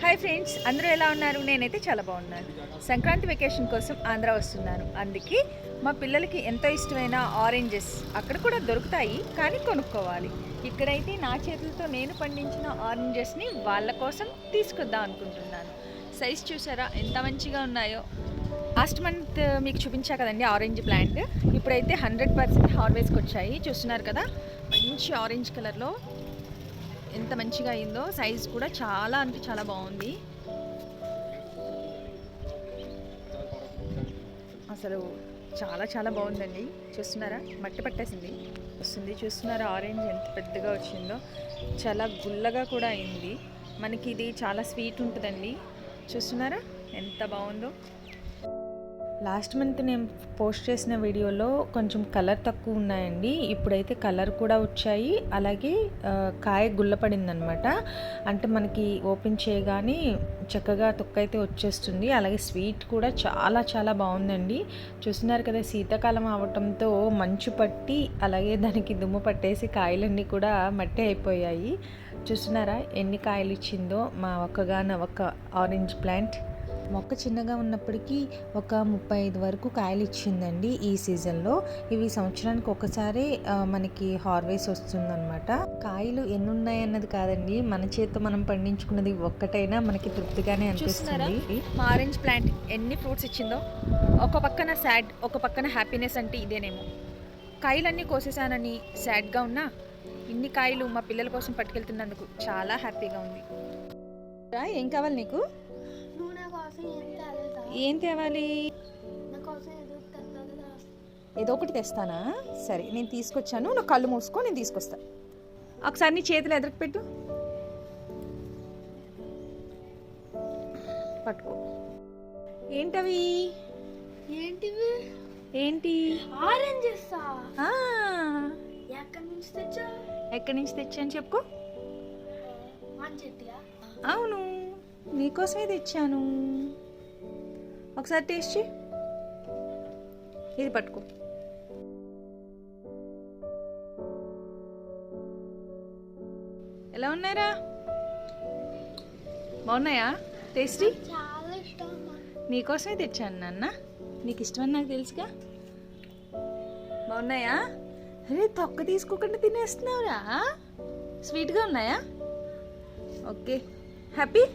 Hi friends, అందరూ ఎలా ఉన్నారు? నేనైతే చాలా బాగున్నాను. సంక్రాంతి వెకేషన్ కోసం ఆంధ్ర వస్తున్నాను. అందుకే మా పిల్లలకి ఎంతో ఇష్టమైన ఆరెంజెస్ అక్కడ కూడా దొరుకుతాయి, కానీ కొనుక్కోవాలి. ఇక్కడైతే నా చేతులతో నేను పండించిన ఆరెంజెస్ని వాళ్ళ కోసం తీసుకొద్దాం అనుకుంటున్నాను. సైజ్ చూసారా ఎంత మంచిగా ఉన్నాయో. లాస్ట్ మంత్ మీకు చూపించా కదండి ఆరెంజ్ ప్లాంట్. ఇప్పుడైతే 100% హార్వెస్ట్కి వచ్చాయి. చూస్తున్నారు కదా, మంచి ఆరెంజ్ కలర్లో ఎంత మంచిగా అయిందో. సైజ్ కూడా చాలా అంటే చాలా బాగుంది. అసలు చాలా చాలా బాగుందండి. చూస్తున్నారా, మట్టి పట్టేసింది వస్తుంది. చూస్తున్నారా ఆరెంజ్ ఎంత పెద్దగా వచ్చిందో. చాలా గుల్లగా కూడా అయింది. మనకి ఇది చాలా స్వీట్ ఉంటుందండి. చూస్తున్నారా ఎంత బాగుందో. లాస్ట్ మంత్ నేను పోస్ట్ చేసిన వీడియోలో కొంచెం కలర్ తక్కువ ఉన్నాయండి. ఇప్పుడైతే కలర్ కూడా వచ్చాయి. అలాగే కాయ గుల్లపడిందనమాట. అంటే మనకి ఓపెన్ చేయగానే చక్కగా తొక్కైతే వచ్చేస్తుంది. అలాగే స్వీట్ కూడా చాలా చాలా బాగుందండి. చూస్తున్నారు కదా, శీతాకాలం అవటంతో మంచు పట్టి అలాగే దానికి దుమ్ము పట్టేసి కాయలన్నీ కూడా మట్టి అయిపోయాయి. చూస్తున్నారా ఎన్ని కాయలు ఇచ్చిందో మా ఒక్క ఆరెంజ్ ప్లాంట్. మొక్క చిన్నగా ఉన్నప్పటికీ ఒక 35 వరకు కాయలు ఇచ్చిందండి ఈ సీజన్లో. ఇవి సంవత్సరానికి ఒకసారి మనకి హార్వెస్ట్ వస్తుందన్నమాట. కాయలు ఎన్ని ఉన్నాయి అన్నది కాదండి, మన చేతితో మనం పండించుకున్నది ఒక్కటైనా మనకి తృప్తిగానే అనిపిస్తుంది. మా ఆరెంజ్ ప్లాంట్ ఎన్ని ఫ్రూట్స్ ఇచ్చిందో. ఒక పక్కన సాడ్, ఒక పక్కన హ్యాపీనెస్. అంటే ఇదేనేమో. కాయలన్నీ కోసేసానని సాడ్గా ఉన్నా, ఇన్ని కాయలు మా పిల్లల కోసం పట్టుకెళ్తున్నందుకు చాలా హ్యాపీగా ఉంది. ఏం కావాలి నీకు? ఏం తేవాలి? ఏదో ఒకటి తెస్తానా? సరే, నేను తీసుకొచ్చాను. నువ్వు కళ్ళు మూసుకో, నేను తీసుకొస్తా. ఒకసారి నీ చేతులు ఎదురుకు పెట్టు, పట్టుకో. ఏంటవి? ఏంటివి? ఏంటి? ఆరెంజెస్. ఎక్కడి నుంచి తెచ్చాను చెప్పుకో. అవును, నీకోసమే తెచ్చాను. ఒకసారి టేస్ట్ చేయి. ఇది పట్టుకో. ఎలా ఉన్నారా? బాగున్నాయా? టేస్టీ? చాలా ఇష్టం. నీకోసమే తెచ్చాను నాన్న. నీకు ఇష్టమని నాకు తెలుసుగా. బాగున్నాయా? అరే, తొక్క తీసుకోకుండా తినేస్తున్నావురా. స్వీట్గా ఉన్నాయా? Okay, happy?